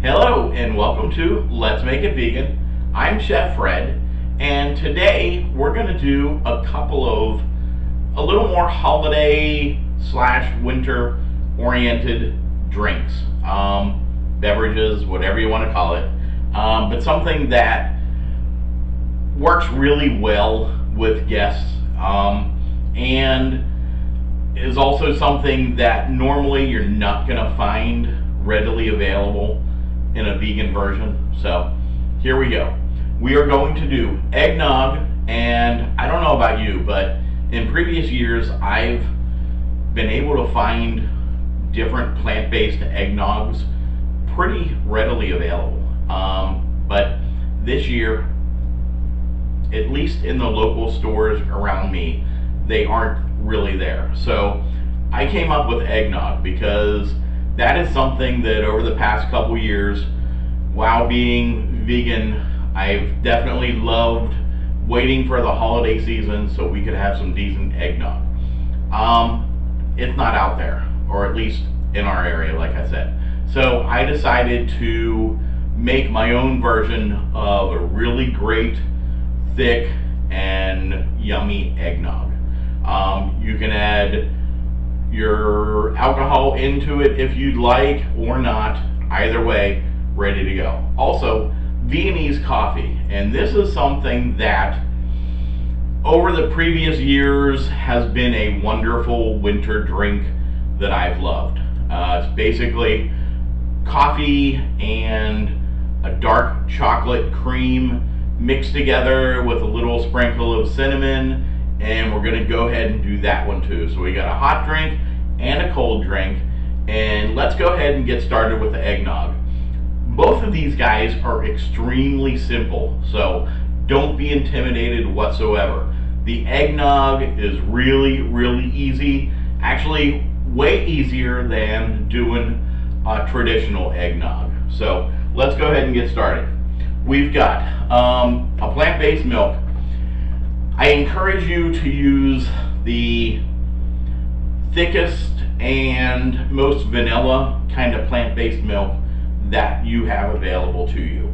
Hello and welcome to Let's Make It Vegan. I'm Chef Fred, and today we're going to do a couple of a little more holiday / winter oriented drinks, beverages, whatever you want to call it, but something that works really well with guests, and is also something that normally you're not going to find readily available in a vegan version. So here we go. We are going to do eggnog, and I don't know about you, but in previous years I've been able to find different plant-based eggnogs pretty readily available. But this year, at least in the local stores around me, they aren't really there. So I came up with eggnog because that is something that over the past couple years, while being vegan, I've definitely loved waiting for the holiday season so we could have some decent eggnog. It's not out there, or at least in our area, like I said. So I decided to make my own version of a really great, thick, and yummy eggnog. You can add your alcohol into it if you'd like, or not. Either way, ready to go. Also, Viennese coffee, and this is something that over the previous years has been a wonderful winter drink that I've loved. It's basically coffee and a dark chocolate cream mixed together with a little sprinkle of cinnamon, and we're going to go ahead and do that one too. So we got a hot drink and a cold drink, and let's go ahead and get started with the eggnog. Both of these guys are extremely simple, so don't be intimidated whatsoever. The eggnog is really, really easy. Actually, way easier than doing a traditional eggnog. So let's go ahead and get started. We've got a plant-based milk. I encourage you to use the thickest and most vanilla kind of plant-based milk that you have available to you.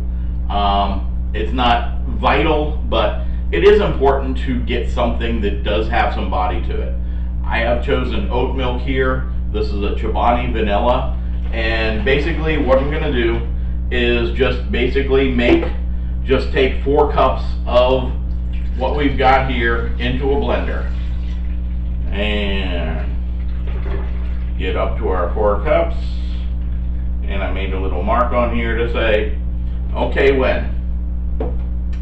It's not vital, but it is important to get something that does have some body to it. I have chosen oat milk here. This is a Chobani vanilla, and basically what I'm going to do is just take 4 cups of what we've got here into a blender and get up to our 4 cups. And I made a little mark on here to say, okay, when.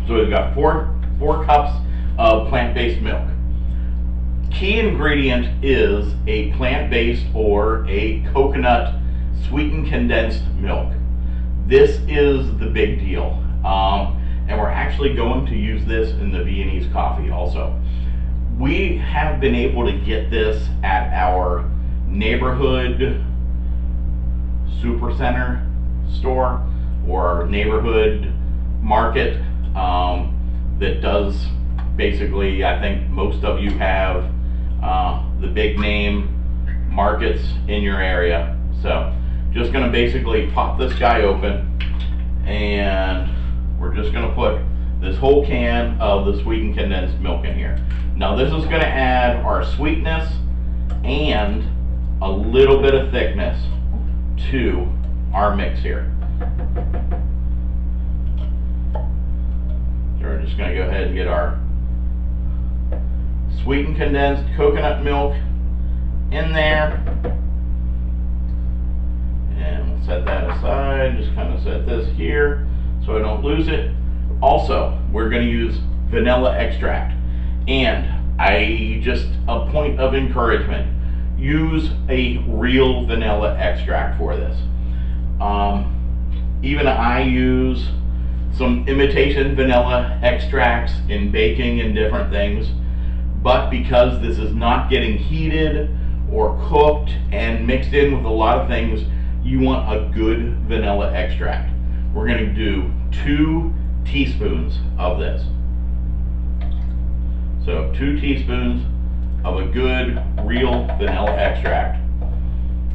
So we've got 4 cups of plant-based milk. Key ingredient is a plant-based or a coconut sweetened condensed milk. This is the big deal. And we're actually going to use this in the Viennese coffee also. We have been able to get this at our neighborhood super center store or neighborhood market that does basically, I think most of you have the big name markets in your area. So just going to basically pop this guy open, and we're just going to put this whole can of the sweetened condensed milk in here. Now this is going to add our sweetness and a little bit of thickness to our mix here. So we're just going to go ahead and get our sweetened condensed coconut milk in there, and we'll set that aside. Just kind of set this here so I don't lose it. Also, we're going to use vanilla extract, and a point of encouragement, use a real vanilla extract for this. Even I use some imitation vanilla extracts in baking and different things, but because this is not getting heated or cooked and mixed in with a lot of things, you want a good vanilla extract. We're going to do 2 teaspoons of this. So 2 teaspoons of a good real vanilla extract.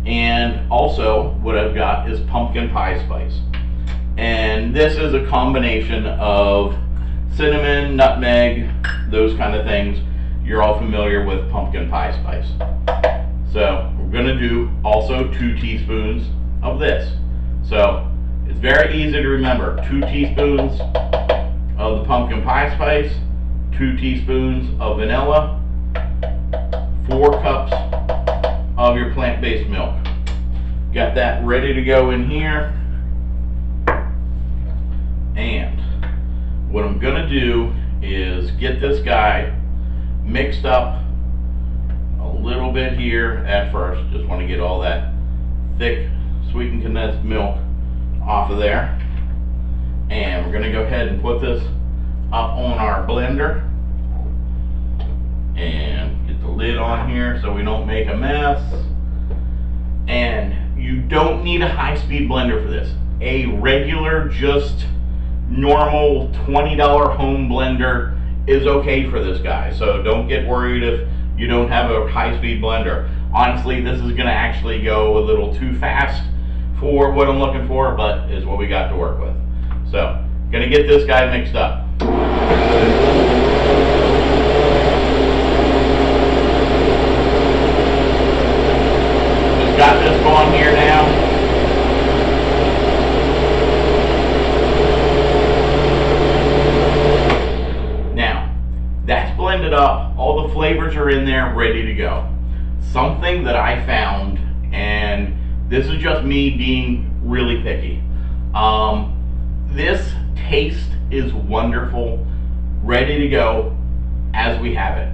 And also what I've got is pumpkin pie spice. And this is a combination of cinnamon, nutmeg, those kind of things. You're all familiar with pumpkin pie spice. So we're going to do also 2 teaspoons of this. So it's very easy to remember. 2 teaspoons of the pumpkin pie spice, 2 teaspoons of vanilla, 4 cups of your plant-based milk. Got that ready to go in here. And what I'm gonna do is get this guy mixed up a little bit here at first. Just want to get all that thick sweetened condensed milk off of there. And we're gonna go ahead and put this up on our blender and get the lid on here so we don't make a mess. And you don't need a high-speed blender for this. A regular, just normal $20 home blender is okay for this guy. So don't get worried if you don't have a high-speed blender. Honestly, this is gonna actually go a little too fast for what I'm looking for, but is what we got to work with. So, gonna get this guy mixed up. Just got this going here now. That's blended up, all the flavors are in there, ready to go. Something that I found, and this is just me being really picky. This taste is wonderful, ready to go as we have it.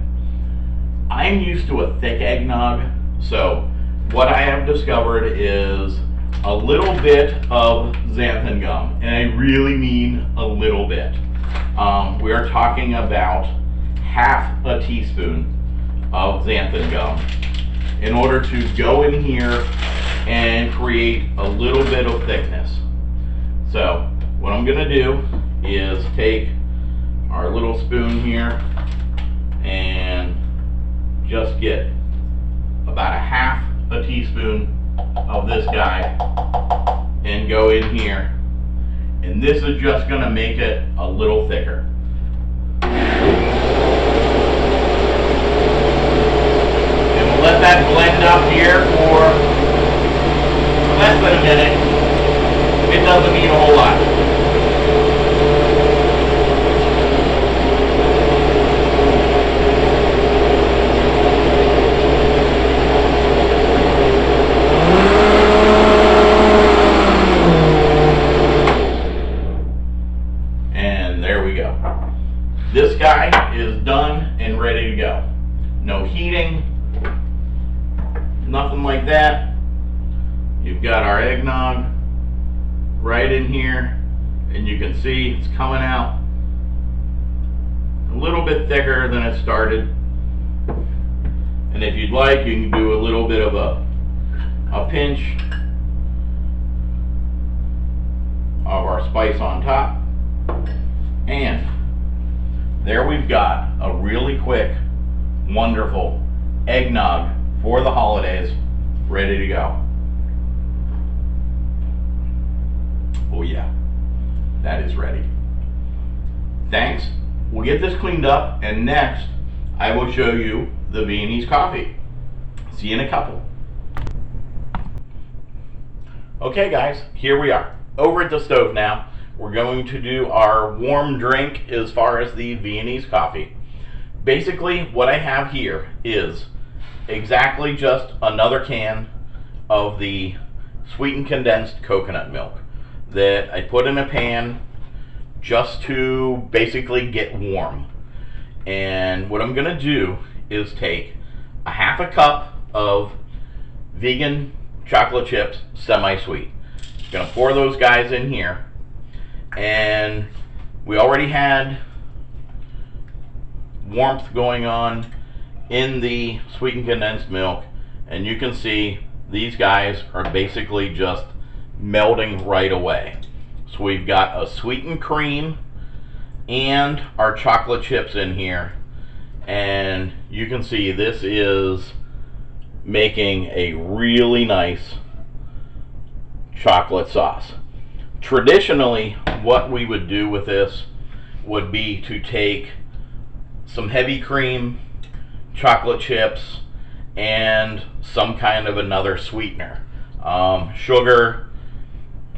I'm used to a thick eggnog, so what I have discovered is a little bit of xanthan gum, and I really mean a little bit. We are talking about half a teaspoon of xanthan gum in order to go in here and create a little bit of thickness. So what I'm gonna do is take our little spoon here and just get about a half a teaspoon of this guy and go in here, and this is just gonna make it a little thicker. Let that blend up here for less than a minute. It doesn't need a whole lot. And there we go. This guy is done and ready to go. No heating. Nothing like that. You've got our eggnog right in here, and you can see it's coming out a little bit thicker than it started. And if you'd like, you can do a little bit of a pinch of our spice on top. And there we've got a really quick, wonderful eggnog for the holidays, ready to go. Oh yeah, that is ready. Thanks. We'll get this cleaned up, and next I will show you the Viennese coffee. See you in a couple. Okay guys, here we are. Over at the stove now. We're going to do our warm drink as far as the Viennese coffee. Basically, what I have here is exactly just another can of the sweetened condensed coconut milk that I put in a pan just to basically get warm. And what I'm gonna do is take a half a cup of vegan chocolate chips, semi-sweet. Gonna pour those guys in here, and we already had warmth going on in the sweetened condensed milk, and you can see these guys are basically just melting right away. So we've got a sweetened cream and our chocolate chips in here, and you can see this is making a really nice chocolate sauce. Traditionally, what we would do with this would be to take some heavy cream, chocolate chips, and some kind of another sweetener. Sugar,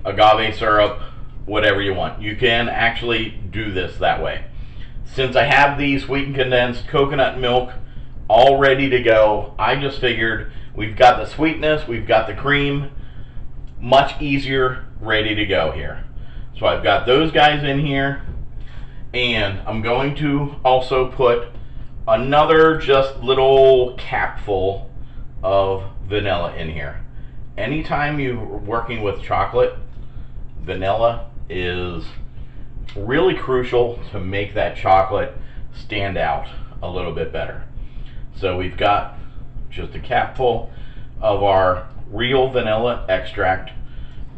agave syrup, whatever you want. You can actually do this that way. Since I have the sweetened condensed coconut milk all ready to go, I just figured we've got the sweetness, we've got the cream, much easier, ready to go here. So I've got those guys in here, and I'm going to also put another just little capful of vanilla in here. Anytime you're working with chocolate, vanilla is really crucial to make that chocolate stand out a little bit better. So we've got just a capful of our real vanilla extract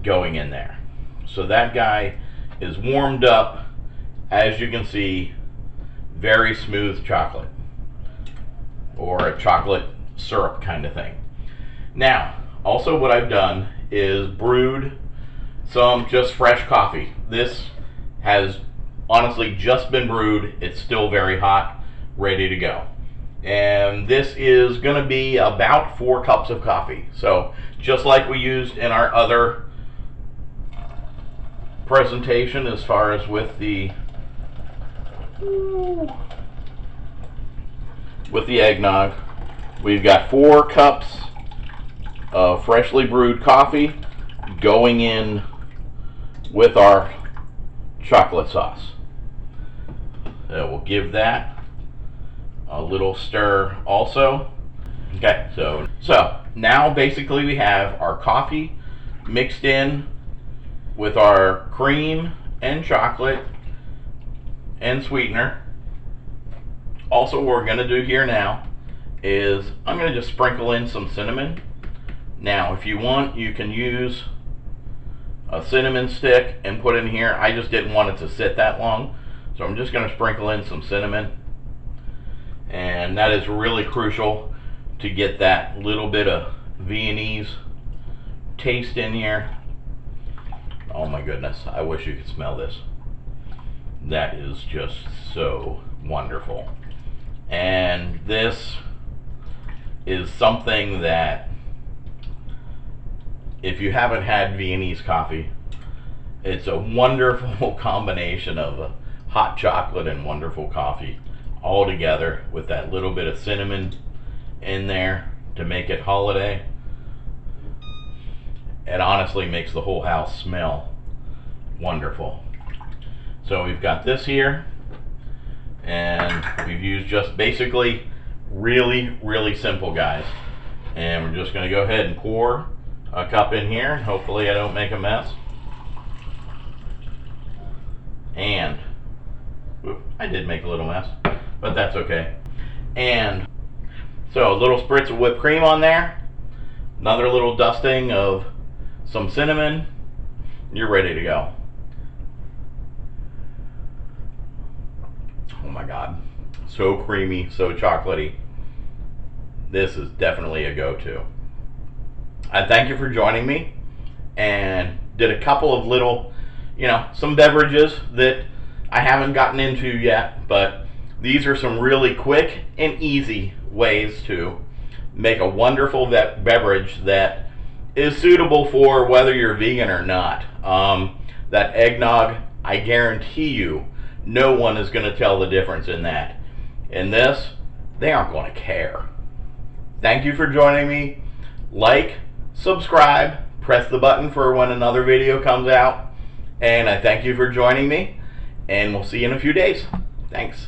going in there. So that guy is warmed up. As you can see, very smooth chocolate, or a chocolate syrup kind of thing. Now, also what I've done is brewed some just fresh coffee. This has honestly just been brewed. It's still very hot, ready to go. And this is going to be about 4 cups of coffee. So just like we used in our other presentation, as far as with the eggnog, we've got 4 cups of freshly brewed coffee going in with our chocolate sauce. We'll give that a little stir also. Okay, so now basically we have our coffee mixed in with our cream and chocolate and sweetener. Also, what we're going to do here now is I'm going to just sprinkle in some cinnamon. Now, if you want, you can use a cinnamon stick and put in here. I just didn't want it to sit that long, so I'm just going to sprinkle in some cinnamon. And that is really crucial to get that little bit of Viennese taste in here. Oh my goodness, I wish you could smell this. That is just so wonderful. And this is something that, if you haven't had Viennese coffee, it's a wonderful combination of hot chocolate and wonderful coffee all together, with that little bit of cinnamon in there to make it holiday. It honestly makes the whole house smell wonderful. So we've got this here, and we've used just basically really simple, guys. And we're just going to go ahead and pour a cup in here. Hopefully I don't make a mess. And I did make a little mess, but that's okay. And so a little spritz of whipped cream on there, another little dusting of some cinnamon. You're ready to go. Oh my God, so creamy, so chocolatey. This is definitely a go-to. I thank you for joining me, and did a couple of little, some beverages that I haven't gotten into yet, but these are some really quick and easy ways to make a wonderful beverage that is suitable for whether you're vegan or not. That eggnog, I guarantee you, no one is going to tell the difference in that. In this, they aren't going to care. Thank you for joining me. Like, subscribe, press the button for when another video comes out. And I thank you for joining me, and we'll see you in a few days. Thanks.